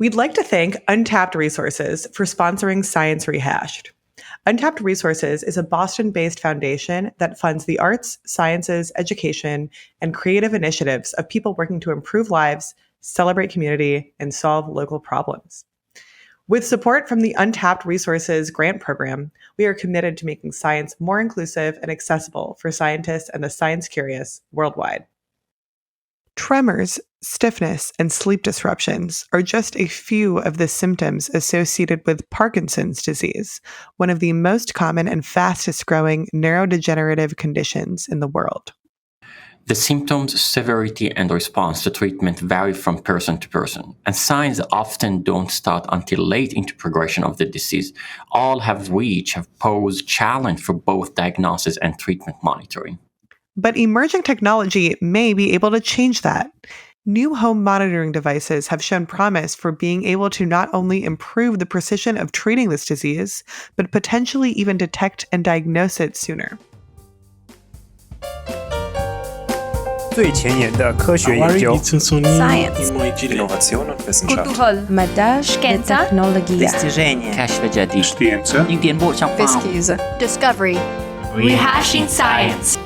We'd like to thank Untapped Resources for sponsoring Science Rehashed. Untapped Resources is a Boston-based foundation that funds the arts, sciences, education, and creative initiatives of people working to improve lives, celebrate community, and solve local problems. With support from the Untapped Resources grant program, we are committed to making science more inclusive and accessible for scientists and the science curious worldwide. Tremors, stiffness, and sleep disruptions are just a few of the symptoms associated with Parkinson's disease, one of the most common and fastest growing neurodegenerative conditions in the world. The symptoms, severity, and response to treatment vary from person to person, and signs often don't start until late into progression of the disease, all have posed challenge for both diagnosis and treatment monitoring. But emerging technology may be able to change that. New home monitoring devices have shown promise for being able to not only improve the precision of treating this disease, but potentially even detect and diagnose it sooner. 最前沿的科学研究 Science Innovation und Wissenschaft كتب مدى شكنتا تكنولوجيا Достижения كشف جديد Scienza Pesquisa Discovery Rehashing Science.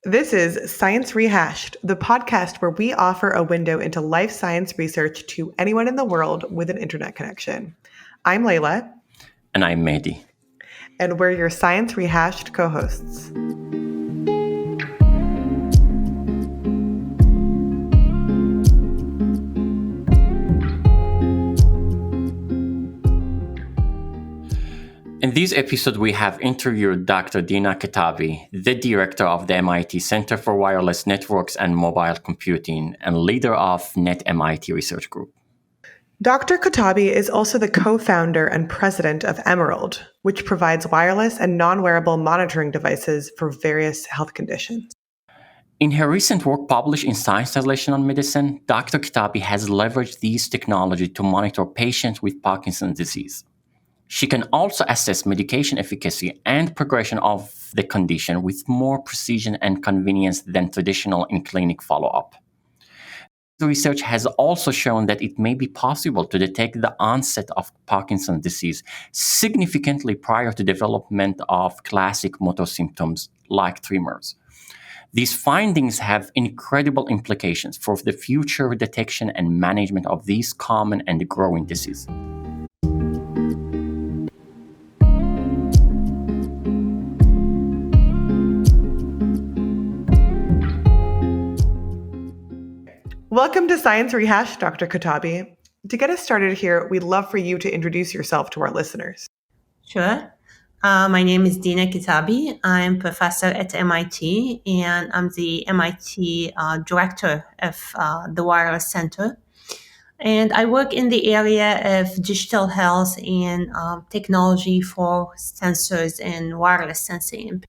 This is Science Rehashed, the podcast where we offer a window into life science research to anyone in the world with an internet connection. I'm Layla. And I'm Mehdi. And we're your Science Rehashed co-hosts. In this episode, we have interviewed Dr. Dina Katabi, the director of the MIT Center for Wireless Networks and Mobile Computing and leader of NetMIT Research Group. Dr. Katabi is also the co-founder and president of Emerald, which provides wireless and non-wearable monitoring devices for various health conditions. In her recent work published in Science Translational Medicine, Dr. Katabi has leveraged these technology to monitor patients with Parkinson's disease. She can also assess medication efficacy and progression of the condition with more precision and convenience than traditional in-clinic follow-up. The research has also shown that it may be possible to detect the onset of Parkinson's disease significantly prior to development of classic motor symptoms like tremors. These findings have incredible implications for the future detection and management of these common and growing diseases. Welcome to Science Rehashed, Dr. Katabi. To get us started here, we'd love for you to introduce yourself to our listeners. Sure. My name is Dina Katabi. I'm professor at MIT, and I'm the MIT director of the Wireless Center. And I work in the area of digital health and technology for sensors and wireless sensing.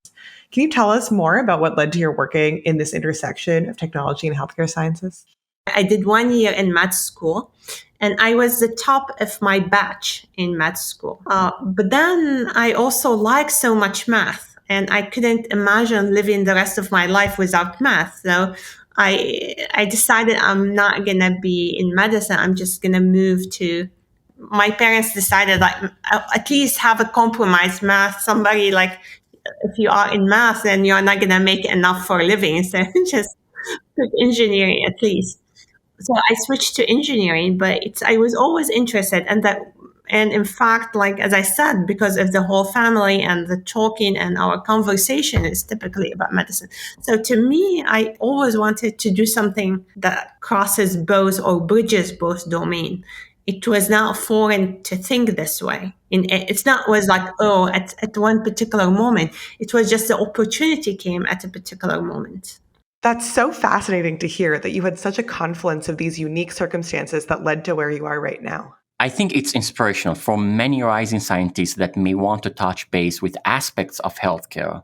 Can you tell us more about what led to your working in this intersection of technology and healthcare sciences? I did 1 year in med school, and I was the top of my batch in med school. But then I also liked so much math, and I couldn't imagine living the rest of my life without math. So I decided I'm not going to be in medicine. I'm just going to move to, my parents decided like at least have a compromise math. Somebody like, if you are in math, then you're not going to make enough for a living. So just took engineering at least. So I switched to engineering, but I was always interested in that. And in fact, like, as I said, because of the whole family and the talking and our conversation is typically about medicine. So to me, I always wanted to do something that crosses both or bridges both domain. It was not foreign to think this way. It's not was like, at one particular moment. It was just the opportunity came at a particular moment. That's so fascinating to hear that you had such a confluence of these unique circumstances that led to where you are right now. I think it's inspirational for many rising scientists that may want to touch base with aspects of healthcare.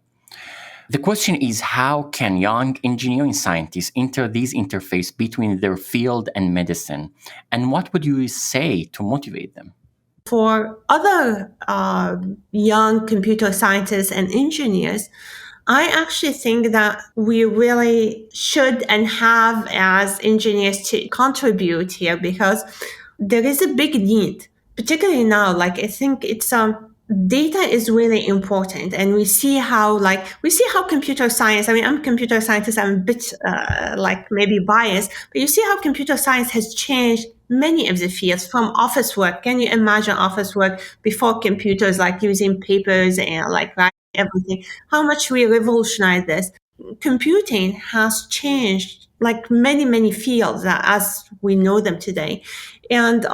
The question is, how can young engineering scientists enter this interface between their field and medicine? And what would you say to motivate them? For other young computer scientists and engineers, I actually think that we really should and have as engineers to contribute here, because there is a big need, particularly now. Like, I think it's data is really important, and we see how computer science, I mean, I'm a computer scientist, I'm a bit like maybe biased, but you see how computer science has changed many of the fields. From office work, can you imagine office work before computers, like using papers and like writing everything, how much we revolutionized this. Computing has changed like many fields as we know them today. And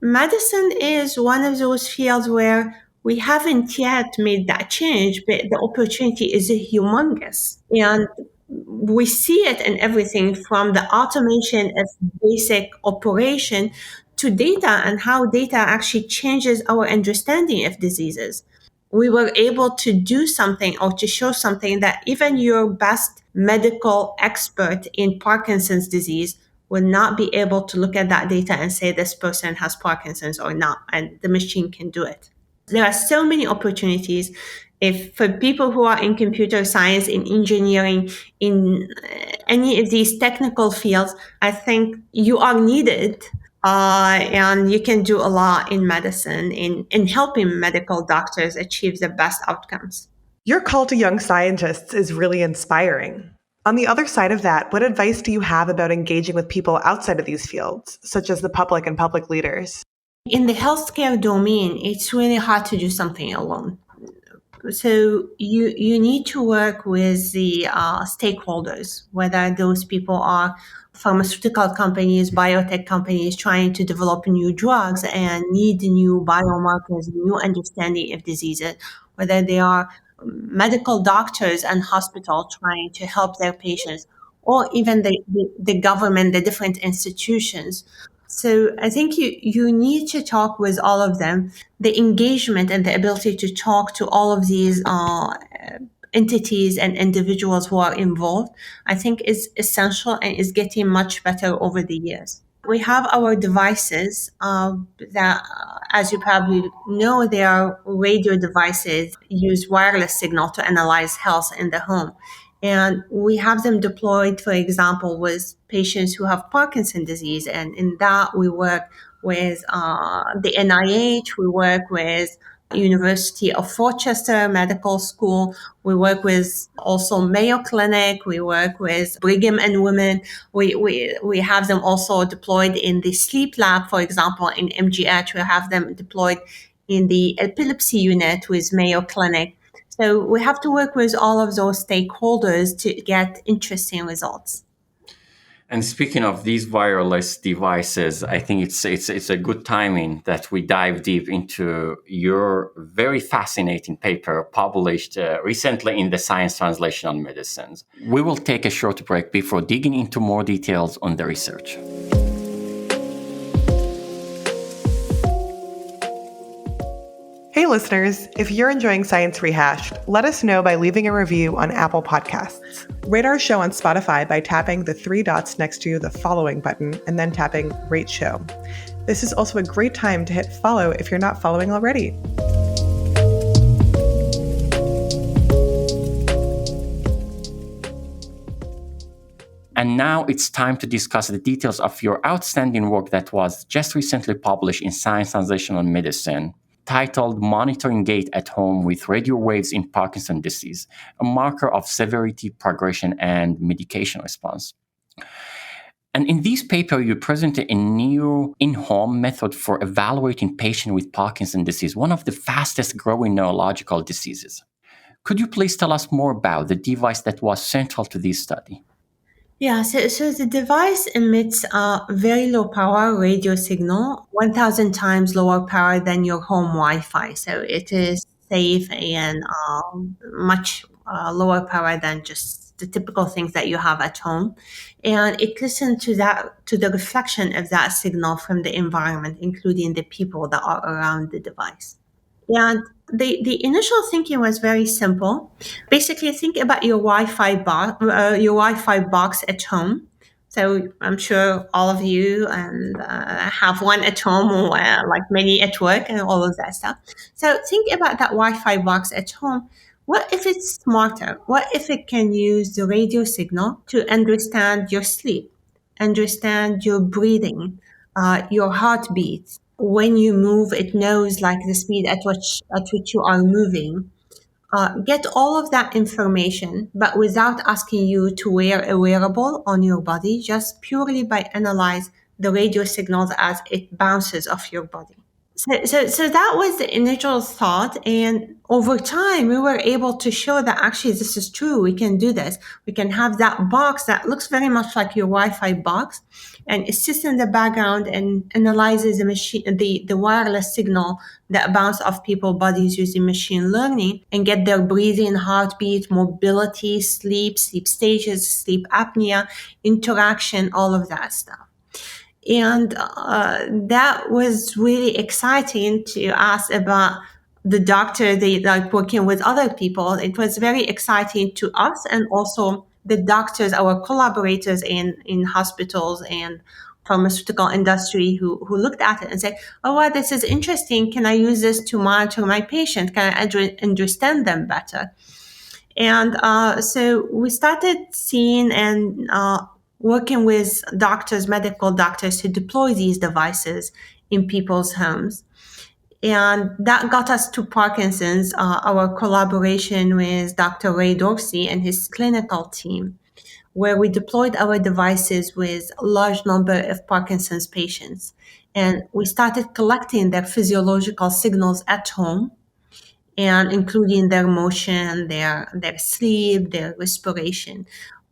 medicine is one of those fields where we haven't yet made that change, but the opportunity is humongous. And we see it in everything from the automation of basic operation to data, and how data actually changes our understanding of diseases. We were able to do something or to show something that even your best medical expert in Parkinson's disease will not be able to look at that data and say this person has Parkinson's or not, and the machine can do it. There are so many opportunities. If for people who are in computer science, in engineering, in any of these technical fields, I think you are needed. And you can do a lot in medicine in helping medical doctors achieve the best outcomes. Your call to young scientists is really inspiring. On the other side of that, what advice do you have about engaging with people outside of these fields, such as the public and public leaders? In the healthcare domain, it's really hard to do something alone. So you need to work with the stakeholders, whether those people are pharmaceutical companies, biotech companies trying to develop new drugs and need new biomarkers, new understanding of diseases, whether they are medical doctors and hospitals trying to help their patients, or even the government, the different institutions. So I think you need to talk with all of them. The engagement and the ability to talk to all of these entities and individuals who are involved, I think is essential and is getting much better over the years. We have our devices that, as you probably know, they are radio devices, use wireless signal to analyze health in the home. And we have them deployed, for example, with patients who have Parkinson's disease. And in that, we work with the NIH, we work with University of Rochester Medical School. We work with also Mayo Clinic. We work with Brigham and Women. We have them also deployed in the sleep lab, for example, in MGH. We have them deployed in the epilepsy unit with Mayo Clinic. So we have to work with all of those stakeholders to get interesting results. And speaking of these wireless devices, I think it's a good timing that we dive deep into your very fascinating paper published recently in the Science Translational Medicines. We will take a short break before digging into more details on the research. Hey listeners, if you're enjoying Science Rehashed, let us know by leaving a review on Apple Podcasts. Rate our show on Spotify by tapping the 3 dots next to the following button and then tapping Rate Show. This is also a great time to hit follow if you're not following already. And now it's time to discuss the details of your outstanding work that was just recently published in Science Translational Medicine, titled Monitoring Gait at Home with Radio Waves in Parkinson's Disease, a marker of severity, progression, and medication response. And in this paper, you presented a new in-home method for evaluating patients with Parkinson's disease, one of the fastest growing neurological diseases. Could you please tell us more about the device that was central to this study? Yeah, so the device emits a very low power radio signal, 1,000 times lower power than your home Wi-Fi. So it is safe and much lower power than just the typical things that you have at home. And it listens to the reflection of that signal from the environment, including the people that are around the device. And the initial thinking was very simple. Basically, think about your Wi-Fi box at home. So I'm sure all of you have one at home, or like many at work, and all of that stuff. So think about that Wi-Fi box at home. what if it's smarter? What if it can use the radio signal to understand your sleep, understand your breathing, your heartbeat? When you move, it knows like the speed at which you are moving. Get all of that information, but without asking you to wear a wearable on your body, just purely by analyze the radio signals as it bounces off your body. So that was the initial thought. And over time, we were able to show that actually this is true. We can do this. We can have that box that looks very much like your Wi-Fi box, and it sits in the background and analyzes the wireless signal that bounce off people's bodies using machine learning and get their breathing, heartbeat, mobility, sleep stages, sleep apnea, interaction, all of that stuff. And that was really exciting to ask about the doctor, they like working with other people. It was very exciting to us and also the doctors, our collaborators in hospitals and pharmaceutical industry who looked at it and said, oh, wow, this is interesting. Can I use this to monitor my patient? Can I understand them better? And so we started seeing and working with doctors, medical doctors, to deploy these devices in people's homes. And that got us to Parkinson's, our collaboration with Dr. Ray Dorsey and his clinical team, where we deployed our devices with a large number of Parkinson's patients. And we started collecting their physiological signals at home, and including their motion, their sleep, their respiration,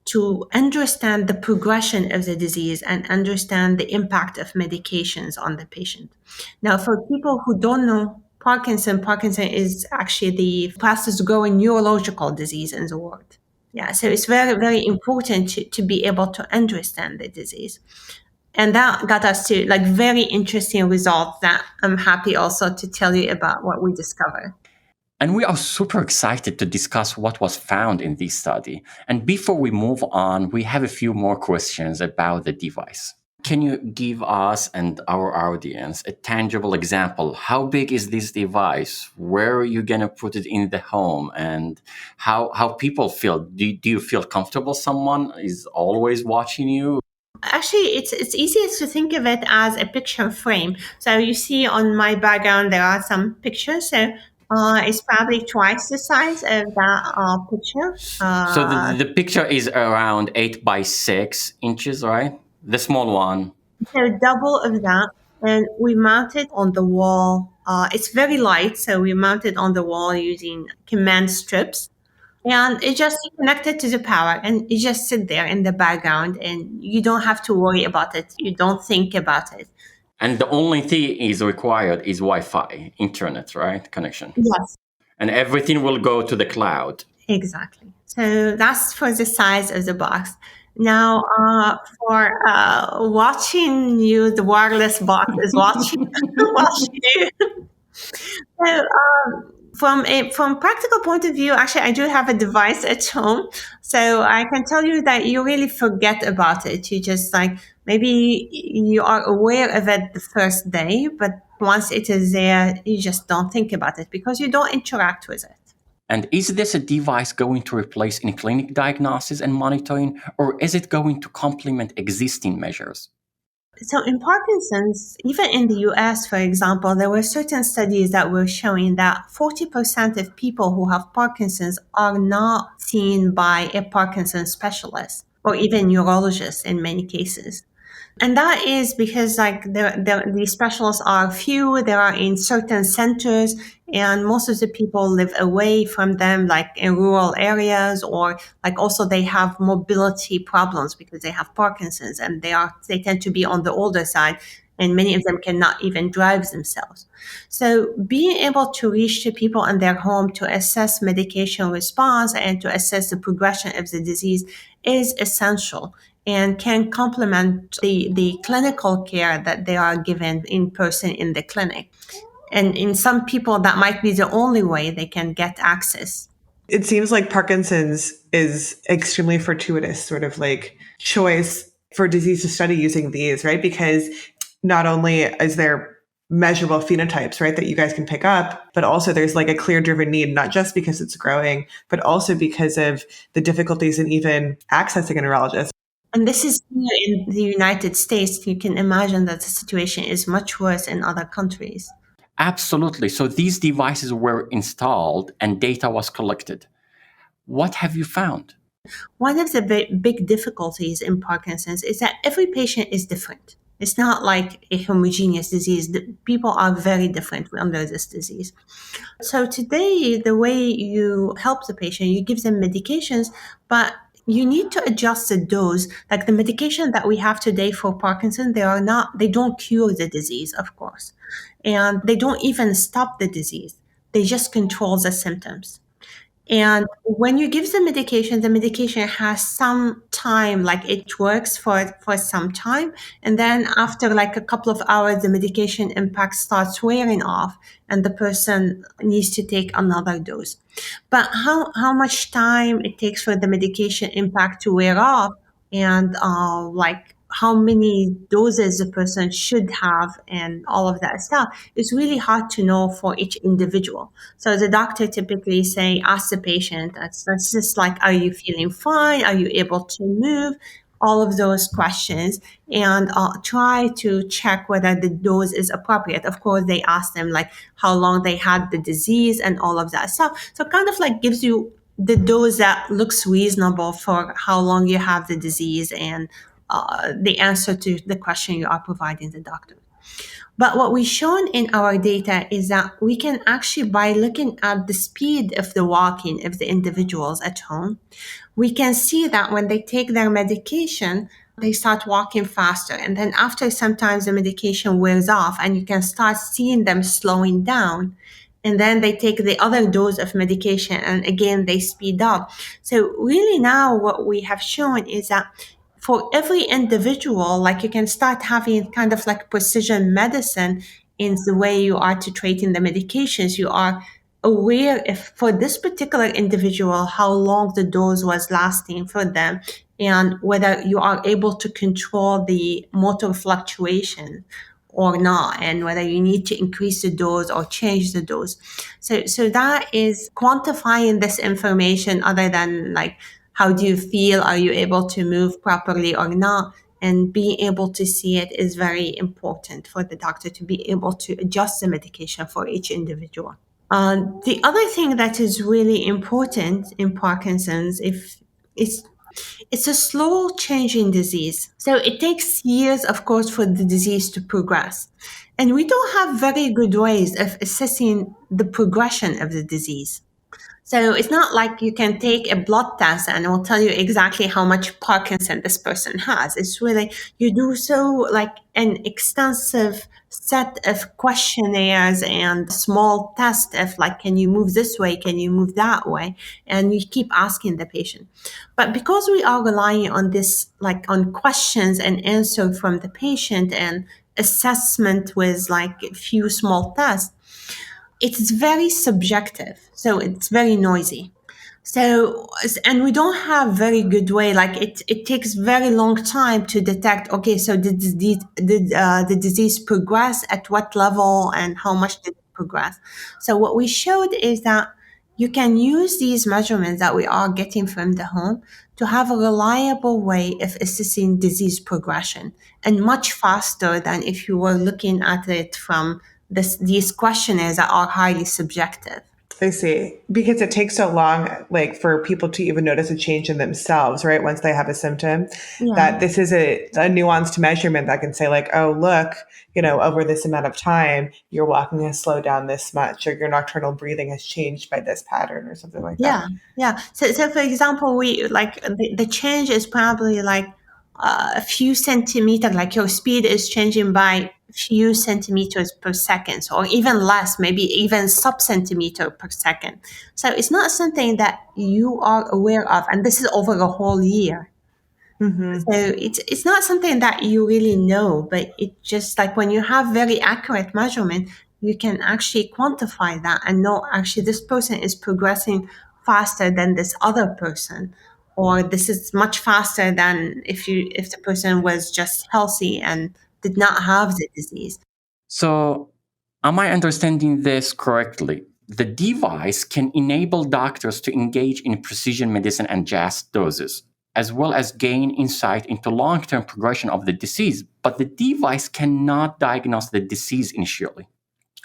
to understand the progression of the disease and understand the impact of medications on the patient. Now, for people who don't know Parkinson is actually the fastest growing neurological disease in the world. Yeah, so it's very, very important to be able to understand the disease. And that got us to like very interesting results that I'm happy also to tell you about what we discovered. And we are super excited to discuss what was found in this study. And before we move on, we have a few more questions about the device. Can you give us and our audience a tangible example? How big is this device? Where are you going to put it in the home? And how people feel? Do you feel comfortable someone is always watching you? Actually, it's easiest to think of it as a picture frame. So you see on my background, there are some pictures. So it's probably twice the size of that picture. So the picture is around 8 by 6 inches, right? The small one. So double of that. And we mount it on the wall. It's very light, so we mount it on the wall using command strips. And it just connected to the power, and it just sit there in the background, and you don't have to worry about it. You don't think about it. And the only thing is required is Wi-Fi, internet, right? Connection. Yes. And everything will go to the cloud. Exactly. So that's for the size of the box. Now, for watching you, the wireless box is watching you. So, from practical point of view, actually, I do have a device at home, so I can tell you that you really forget about it. You just like maybe you are aware of it the first day, but once it is there, you just don't think about it because you don't interact with it. And is this a device going to replace in-clinic diagnosis and monitoring, or is it going to complement existing measures? So in Parkinson's, even in the US, for example, there were certain studies that were showing that 40% of people who have Parkinson's are not seen by a Parkinson's specialist or even neurologist in many cases. And that is because like the specialists are few, they are in certain centers, and most of the people live away from them, like in rural areas, or like also they have mobility problems because they have Parkinson's and they tend to be on the older side, and many of them cannot even drive themselves. So being able to reach the people in their home to assess medication response and to assess the progression of the disease is essential and can complement the clinical care that they are given in person in the clinic. And in some people, that might be the only way they can get access. It seems like Parkinson's is extremely fortuitous sort of like choice for disease to study using these, right? Because not only is there measurable phenotypes, right, that you guys can pick up, but also there's like a clear driven need, not just because it's growing, but also because of the difficulties in even accessing a neurologist. And this is here in the United States. You can imagine that the situation is much worse in other countries. Absolutely. So these devices were installed and data was collected. What have you found? One of the big difficulties in Parkinson's is that every patient is different. It's not like a homogeneous disease. People are very different under this disease. So today, the way you help the patient, you give them medications, but you need to adjust the dose. Like the medication that we have today for Parkinson, they don't cure the disease, of course. And they don't even stop the disease. They just control the symptoms. And when you give the medication has some time, like it works for some time. And then after like a couple of hours, the medication impact starts wearing off and the person needs to take another dose. But how much time it takes for the medication impact to wear off and like how many doses a person should have and all of that stuff is really hard to know for each individual. So the doctor typically ask the patient, that's just like, are you feeling fine? Are you able to move? All of those questions and try to check whether the dose is appropriate. Of course, they ask them like how long they had the disease and all of that stuff. So kind of like gives you the dose that looks reasonable for how long you have the disease and the answer to the question you are providing the doctor. But what we've shown in our data is that we can actually, by looking at the speed of the walking of the individuals at home, we can see that when they take their medication, they start walking faster. And then after sometimes the medication wears off and you can start seeing them slowing down. And then they take the other dose of medication and again, they speed up. So really now what we have shown is that for every individual, like you can start having kind of like precision medicine in the way you are titrating the medications. You are aware if for this particular individual, how long the dose was lasting for them and whether you are able to control the motor fluctuation or not, and whether you need to increase the dose or change the dose. So that is quantifying this information other than like, how do you feel? Are you able to move properly or not? And being able to see it is very important for the doctor to be able to adjust the medication for each individual. The other thing that is really important in Parkinson's, it's a slow changing disease. So it takes years, of course, for the disease to progress. And we don't have very good ways of assessing the progression of the disease. So it's not like you can take a blood test and it will tell you exactly how much Parkinson this person has. It's really, you do so like an extensive set of questionnaires and small tests of like, can you move this way? Can you move that way? And you keep asking the patient. But because we are relying on this, like on questions and answer from the patient and assessment with like a few small tests, it's very subjective, so it's very noisy. So, and we don't have very good way, like it takes very long time to detect, okay, so did the disease progress at what level and how much did it progress? So what we showed is that you can use these measurements that we are getting from the home to have a reliable way of assessing disease progression and much faster than if you were looking at it from these questionnaires that are highly subjective. I see. Because it takes so long, like for people to even notice a change in themselves, right? Once they have a symptom, that this is a nuanced measurement that can say like, oh, look, over this amount of time, your walking has slowed down this much, or your nocturnal breathing has changed by this pattern or something like that. Yeah. So for example, we like the change is probably like a few centimeters, like your speed is changing by a few centimeters per second, or even less, maybe even sub-centimeter per second. So it's not something that you are aware of, and this is over a whole year. Mm-hmm. So it's not something that you really know, but it just like when you have very accurate measurement, you can actually quantify that and know actually this person is progressing faster than this other person, or this is much faster than if the person was just healthy and did not have the disease. So Am I understanding this correctly? The device can enable doctors to engage in precision medicine and adjust doses, as well as gain insight into long-term progression of the disease, but the device cannot diagnose the disease initially.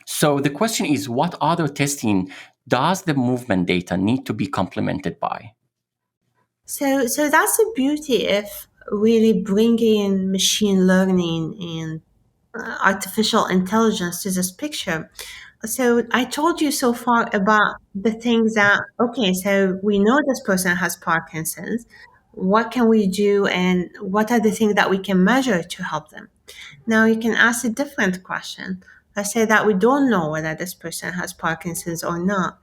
So the question is, what other testing does the movement data need to be complemented by? So that's the beauty of really bringing machine learning and artificial intelligence to this picture. So I told you so far about the things that, okay, so we know this person has Parkinson's. What can we do and what are the things that we can measure to help them? Now you can ask a different question. Let's say that we don't know whether this person has Parkinson's or not.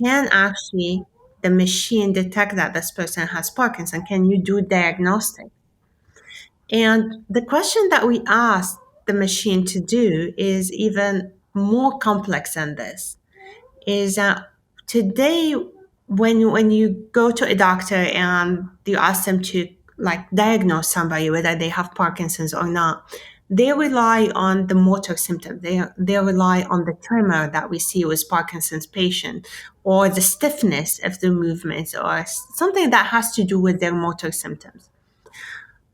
Can actually the machine detect that this person has Parkinson? Can you do diagnostic? And the question that we asked the machine to do is even more complex than this. Is that today when you go to a doctor and you ask them to like diagnose somebody whether they have Parkinson's or not, they rely on the motor symptom. They rely on the tremor that we see with Parkinson's patient, or the stiffness of the movements, or something that has to do with their motor symptoms.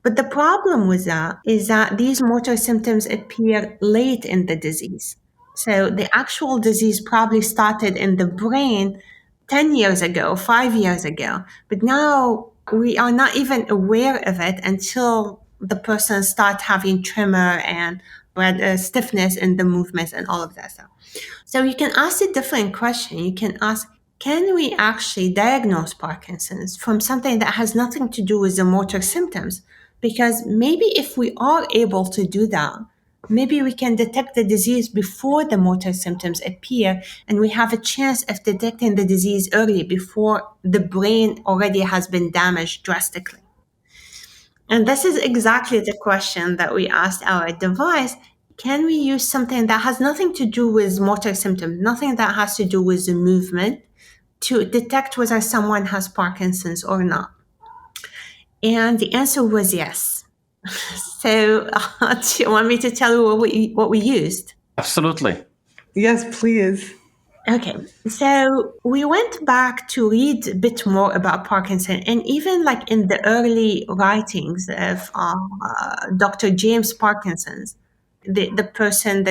But the problem with that is that these motor symptoms appear late in the disease. So the actual disease probably started in the brain 10 years ago, 5 years ago. But now we are not even aware of it until the person starts having tremor and stiffness in the movements and all of that stuff. So you can ask a different question. You can ask, can we actually diagnose Parkinson's from something that has nothing to do with the motor symptoms? Because maybe if we are able to do that, maybe we can detect the disease before the motor symptoms appear, and we have a chance of detecting the disease early before the brain already has been damaged drastically. And this is exactly the question that we asked our device. Can we use something that has nothing to do with motor symptoms, nothing that has to do with the movement, to detect whether someone has Parkinson's or not? And the answer was yes. So do you want me to tell you what we used? Absolutely. Yes, please. Okay, so we went back to read a bit more about Parkinson, and even like in the early writings of Dr. James Parkinson's, the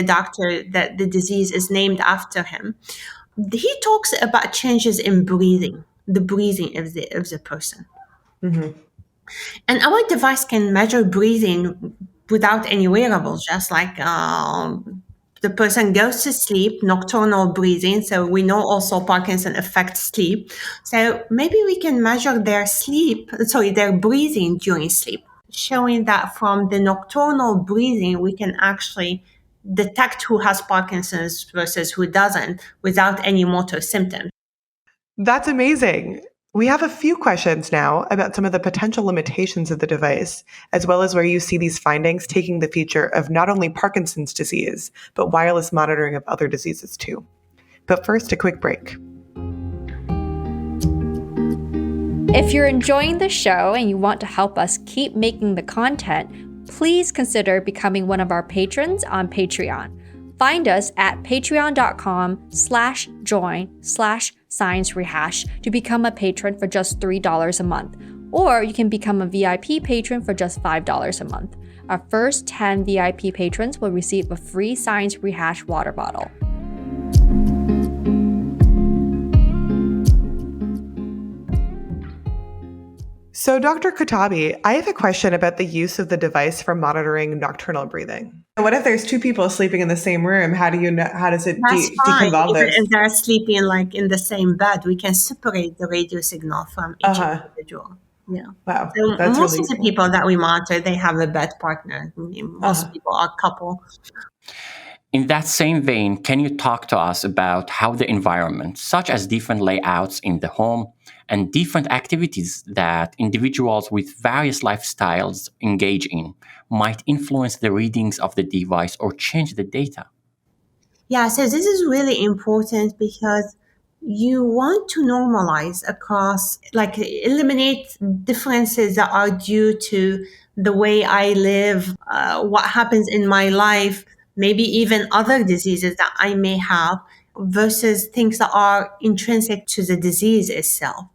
doctor that the disease is named after him, he talks about changes in breathing, the breathing of the person. Mm-hmm. And our device can measure breathing without any wearables, just like the person goes to sleep, nocturnal breathing. So we know also Parkinson affects sleep. So maybe we can measure their breathing during sleep, showing that from the nocturnal breathing, we can actually detect who has Parkinson's versus who doesn't without any motor symptoms. That's amazing. We have a few questions now about some of the potential limitations of the device, as well as where you see these findings taking the future of not only Parkinson's disease, but wireless monitoring of other diseases too. But first, a quick break. If you're enjoying the show and you want to help us keep making the content, please consider becoming one of our patrons on Patreon. Find us at patreon.com/join/science-rehash to become a patron for just $3 a month. Or you can become a VIP patron for just $5 a month. Our first 10 VIP patrons will receive a free Science Rehash water bottle. So, Dr. Katabi, I have a question about the use of the device for monitoring nocturnal breathing. What if there's two people sleeping in the same room? How does it deconvolve this? If they're sleeping like in the same bed, we can separate the radio signal from each individual. Yeah. Wow. So That's most really of the cool. people that we monitor, they have a bed partner. Most people are couple. In that same vein, can you talk to us about how the environment, such as different layouts in the home and different activities that individuals with various lifestyles engage in, might influence the readings of the device or change the data? Yeah, so this is really important because you want to normalize across, like eliminate differences that are due to the way I live, what happens in my life, maybe even other diseases that I may have versus things that are intrinsic to the disease itself.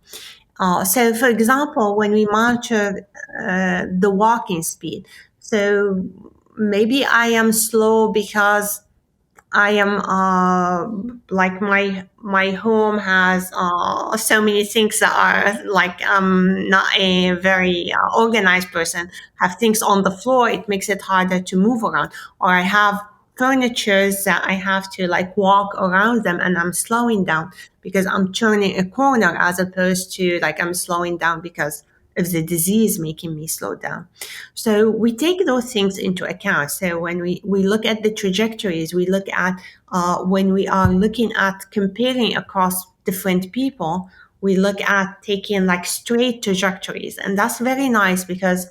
So, for example, when we monitor the walking speed, so maybe I am slow because I am like my home has so many things that are like I'm not a very organized person. Have things on the floor, it makes it harder to move around. Or I have furnitures that I have to like walk around them, and I'm slowing down because I'm turning a corner, as opposed to like I'm slowing down because of the disease making me slow down. So we take those things into account. So when we look at the trajectories, we look at when we are looking at comparing across different people, we look at taking like straight trajectories. And that's very nice because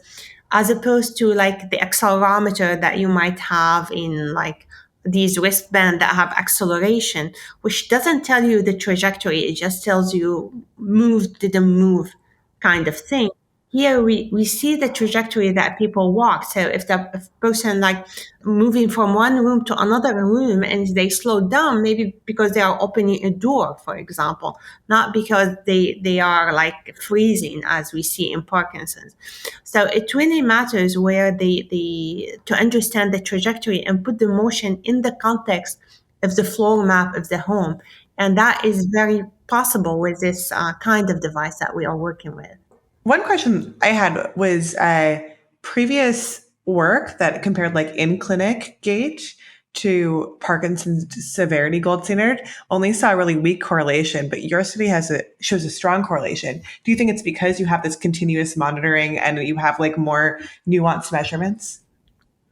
as opposed to like the accelerometer that you might have in like these wristbands that have acceleration, which doesn't tell you the trajectory, it just tells you move, didn't move kind of thing. Here we see the trajectory that people walk. So if the person like moving from one room to another room and they slow down, maybe because they are opening a door, for example, not because they are like freezing as we see in Parkinson's. So it really matters where the to understand the trajectory and put the motion in the context of the floor map of the home. And that is very possible with this kind of device that we are working with. One question I had was previous work that compared like in-clinic gait to Parkinson's severity gold standard only saw a really weak correlation, but your study shows a strong correlation. Do you think it's because you have this continuous monitoring and you have like more nuanced measurements?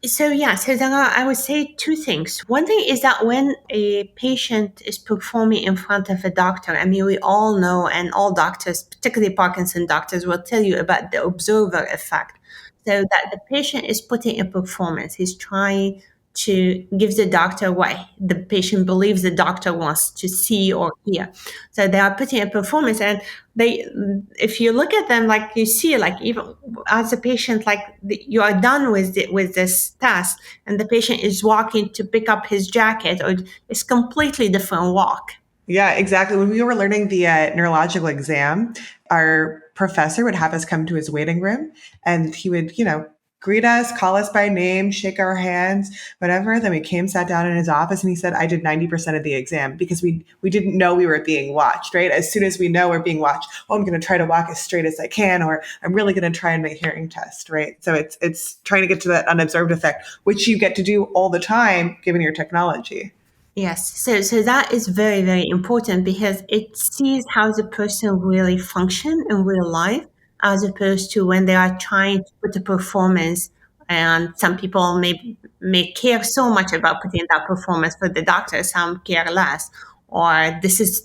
So then I would say two things. One thing is that when a patient is performing in front of a doctor, I mean, we all know, and all doctors, particularly Parkinson doctors, will tell you about the observer effect. So that the patient is putting a performance. He's trying to give the doctor what the patient believes the doctor wants to see or hear. So they are putting a performance, and they, if you look at them, like you see, like even as a patient, like you are done with this task, and the patient is walking to pick up his jacket, or it's completely different walk. Yeah, exactly. When we were learning the neurological exam, our professor would have us come to his waiting room and he would, greet us, call us by name, shake our hands, whatever. Then we came, sat down in his office, and he said, I did 90% of the exam because we didn't know we were being watched, right? As soon as we know we're being watched, I'm going to try to walk as straight as I can, or I'm really going to try and make hearing test, right? So it's trying to get to that unobserved effect, which you get to do all the time given your technology. Yes, so that is very, very important because it sees how the person really function in real life, as opposed to when they are trying to put a performance. And some people may care so much about putting that performance for the doctor, some care less. Or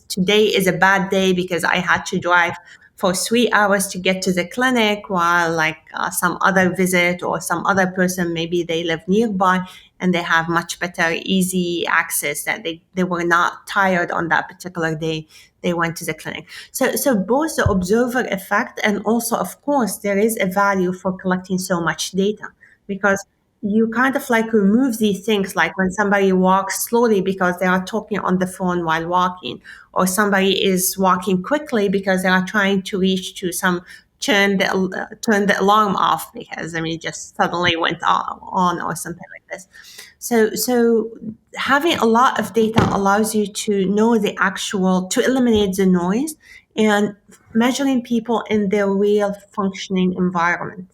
today is a bad day because I had to drive for 3 hours to get to the clinic, while like some other visit or some other person, maybe they live nearby and they have much better, easy access, that they were not tired on that particular day they went to the clinic. So both the observer effect, and also, of course, there is a value for collecting so much data, because you kind of like remove these things, like when somebody walks slowly because they are talking on the phone while walking, or somebody is walking quickly because they are trying to reach to turn the alarm off because it just suddenly went on or something like this. So having a lot of data allows you to know to eliminate the noise and measuring people in their real functioning environment.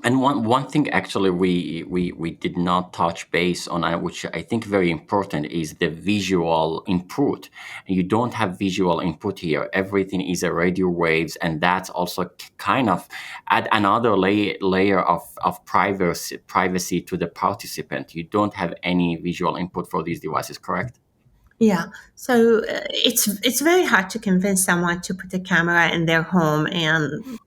And one thing actually we did not touch base on, which I think very important, is the visual input. You don't have visual input here. Everything is a radio waves, and that's also kind of add another layer of privacy to the participant. You don't have any visual input for these devices, correct? Yeah, so it's very hard to convince someone to put a camera in their home, and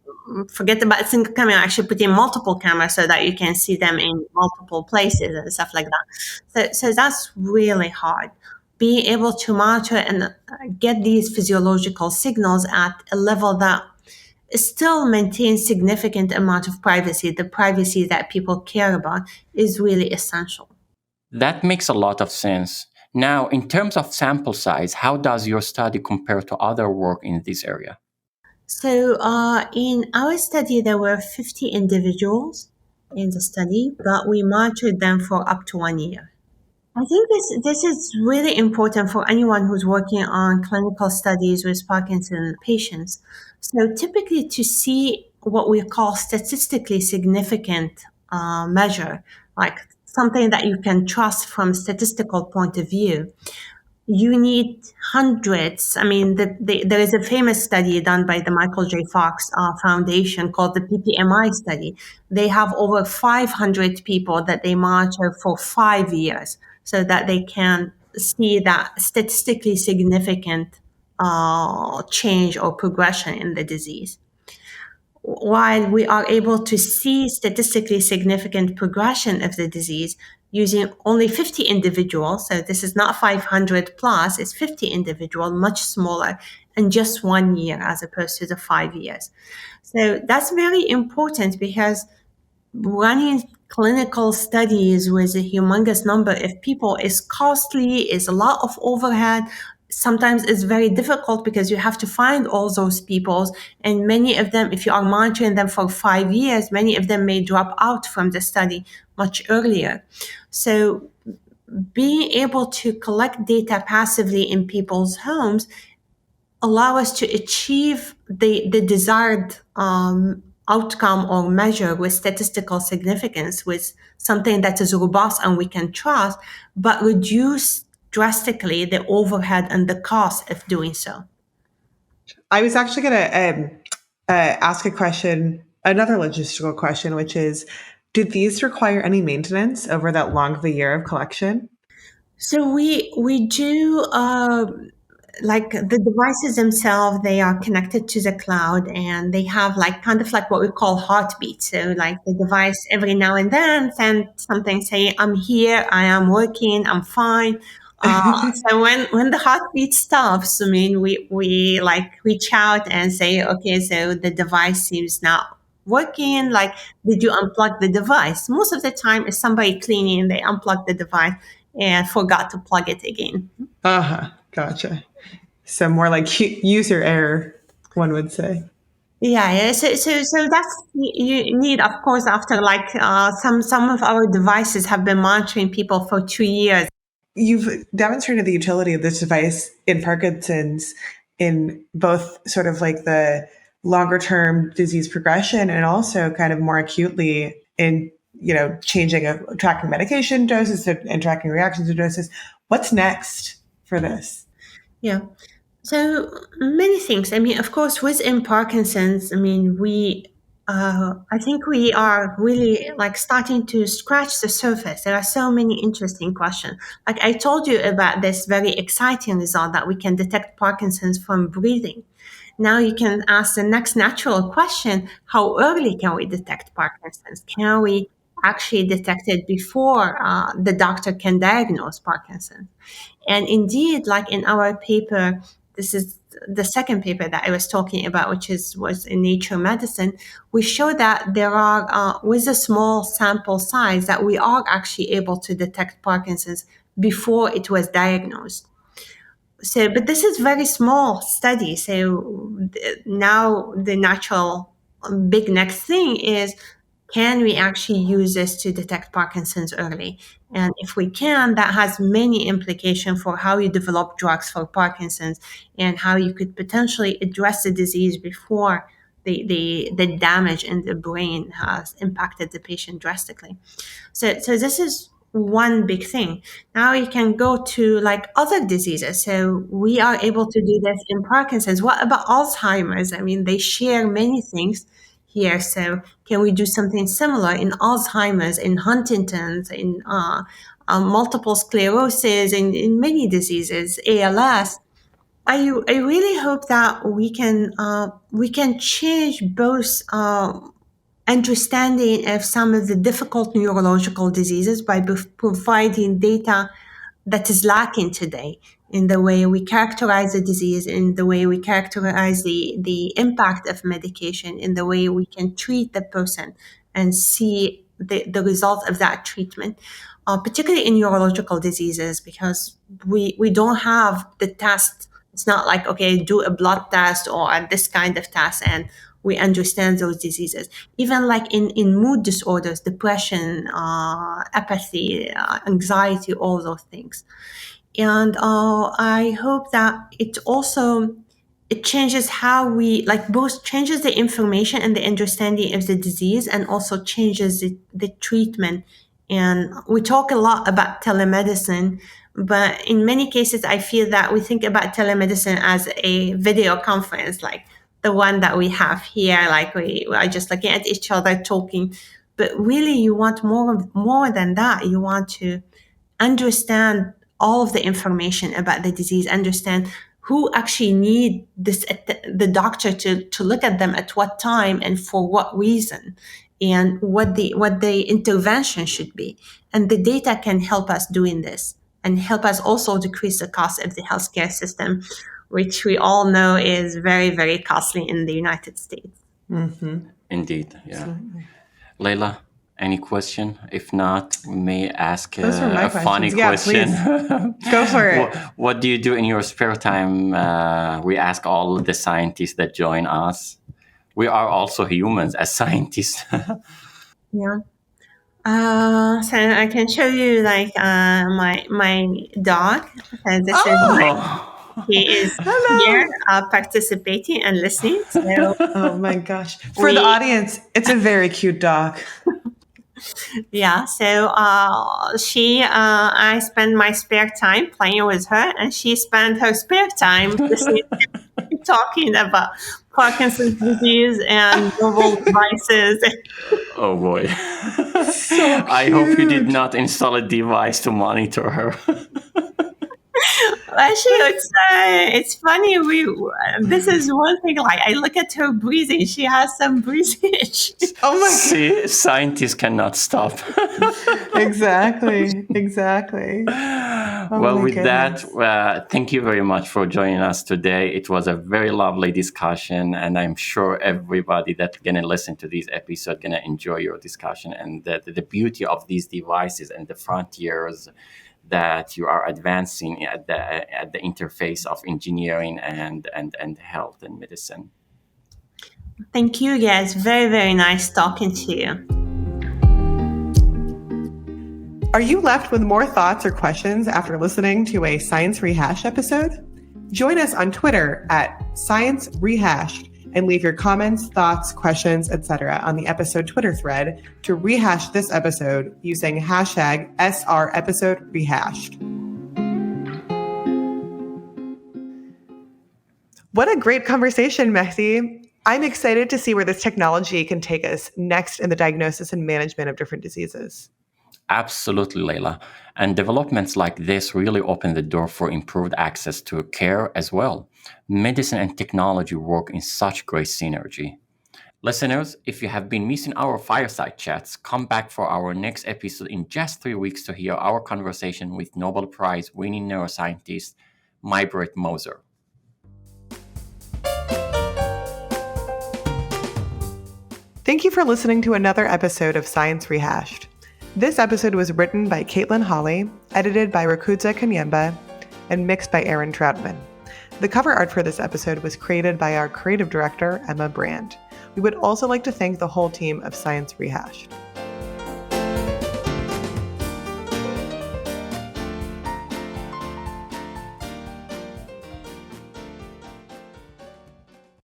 forget about a single camera, actually put in multiple cameras so that you can see them in multiple places and stuff like that. So that's really hard. Being able to monitor and get these physiological signals at a level that still maintains significant amount of privacy, the privacy that people care about, is really essential. That makes a lot of sense. Now, in terms of sample size, how does your study compare to other work in this area? So in our study, there were 50 individuals in the study, but we monitored them for up to 1 year. I think this is really important for anyone who's working on clinical studies with Parkinson patients. So typically to see what we call statistically significant measure, like something that you can trust from a statistical point of view, you need hundreds. I mean, there is a famous study done by the Michael J. Fox Foundation called the PPMI study. They have over 500 people that they monitor for 5 years so that they can see that statistically significant change or progression in the disease. While we are able to see statistically significant progression of the disease using only 50 individuals, so this is not 500 plus, it's 50 individuals, much smaller, in just 1 year as opposed to the 5 years. So that's very important because running clinical studies with a humongous number of people is costly, is a lot of overhead. Sometimes it's very difficult because you have to find all those people, and many of them, if you are monitoring them for 5 years, many of them may drop out from the study much earlier. So being able to collect data passively in people's homes allow us to achieve the desired outcome or measure with statistical significance, with something that is robust and we can trust, but reduce drastically the overhead and the cost of doing so. I was actually going to ask a question, another logistical question, which is, did these require any maintenance over that long of a year of collection? So we do like the devices themselves, they are connected to the cloud and they have like kind of like what we call heartbeat. So like the device every now and then send something saying, I'm here, I am working, I'm fine. So when the heartbeat stops, I mean, we like reach out and say, okay, so the device seems not working. Like, did you unplug the device? Most of the time, it's somebody cleaning, they unplug the device and forgot to plug it again. Uh-huh. Gotcha. So more like user error, one would say. Yeah. So that's you need, of course, after like some of our devices have been monitoring people for 2 years. You've demonstrated the utility of this device in Parkinson's in both sort of like the longer term disease progression and also kind of more acutely in, tracking medication doses and tracking reactions to doses. What's next for this? Yeah. So many things. I mean, of course, within Parkinson's, I mean, I think we are really like starting to scratch the surface. There are so many interesting questions. Like I told you about this very exciting result that we can detect Parkinson's from breathing. Now you can ask the next natural question: how early can we detect Parkinson's? Can we actually detect it before the doctor can diagnose Parkinson's? And indeed, like in our paper, this is the second paper that I was talking about, which was in Nature Medicine. We show that there are, with a small sample size, that we are actually able to detect Parkinson's before it was diagnosed. So, but this is very small study. So now the natural big next thing is, can we actually use this to detect Parkinson's early? And if we can, that has many implications for how you develop drugs for Parkinson's and how you could potentially address the disease before the damage in the brain has impacted the patient drastically. So this is one big thing. Now you can go to like other diseases. So we are able to do this in Parkinson's. What about Alzheimer's? I mean, they share many things here. So can we do something similar in Alzheimer's, in Huntington's, in multiple sclerosis, in many diseases, ALS? I really hope that we can change both understanding of some of the difficult neurological diseases by providing data that is lacking today in the way we characterize the disease, in the way we characterize the impact of medication, in the way we can treat the person and see the results of that treatment. particularly in neurological diseases, because we don't have the test. It's not like, okay, do a blood test or this kind of test and we understand those diseases. Even like in mood disorders, depression, apathy, anxiety, all those things. And I hope that it changes how we, like, both changes the information and the understanding of the disease, and also changes the treatment. And we talk a lot about telemedicine, but in many cases, I feel that we think about telemedicine as a video conference, like the one that we have here, like we are just looking at each other talking. But really, you want more than that. You want to understand all of the information about the disease, understand who actually need this, the doctor to look at them at what time and for what reason, and what the intervention should be. And the data can help us doing this and help us also decrease the cost of the healthcare system, which we all know is very, very costly in the United States. Mm-hmm. Indeed, yeah. Absolutely. Leila, any question? If not, we may ask a funny question. Go for it. What do you do in your spare time? We ask all the scientists that join us. We are also humans as scientists. Yeah. So I can show you like my dog. He is here participating and listening. So, oh my gosh. For the audience, it's a very cute dog. Yeah, so I spend my spare time playing with her, and she spent her spare time talking about Parkinson's disease and mobile devices. Oh boy. So I hope you did not install a device to monitor her. Well, she would say, it's funny, this is one thing, like I look at her breathing, she has some breathing issues. Oh my God. See, scientists cannot stop. Exactly. Well, with that, thank you very much for joining us today. It was a very lovely discussion, and I'm sure everybody that's going to listen to this episode going to enjoy your discussion, and the beauty of these devices and the frontiers that you are advancing at the interface of engineering and health and medicine. Thank you, guys. Very, very nice talking to you. Are you left with more thoughts or questions after listening to a Science Rehashed episode? Join us on Twitter at Science Rehashed and leave your comments, thoughts, questions, etc. on the episode Twitter thread to rehash this episode using hashtag #SREpisode_rehashed. What a great conversation, Mehdi. I'm excited to see where this technology can take us next in the diagnosis and management of different diseases. Absolutely, Leila. And developments like this really open the door for improved access to care as well. Medicine and technology work in such great synergy. Listeners, if you have been missing our fireside chats, come back for our next episode in just 3 weeks to hear our conversation with Nobel Prize winning neuroscientist Maybrit Moser. Thank you for listening to another episode of Science Rehashed. This episode was written by Caitlin Hawley, edited by Rukudzo Kanyemba, and mixed by Aaron Troutman. The cover art for this episode was created by our creative director, Emma Brand. We would also like to thank the whole team of Science Rehashed.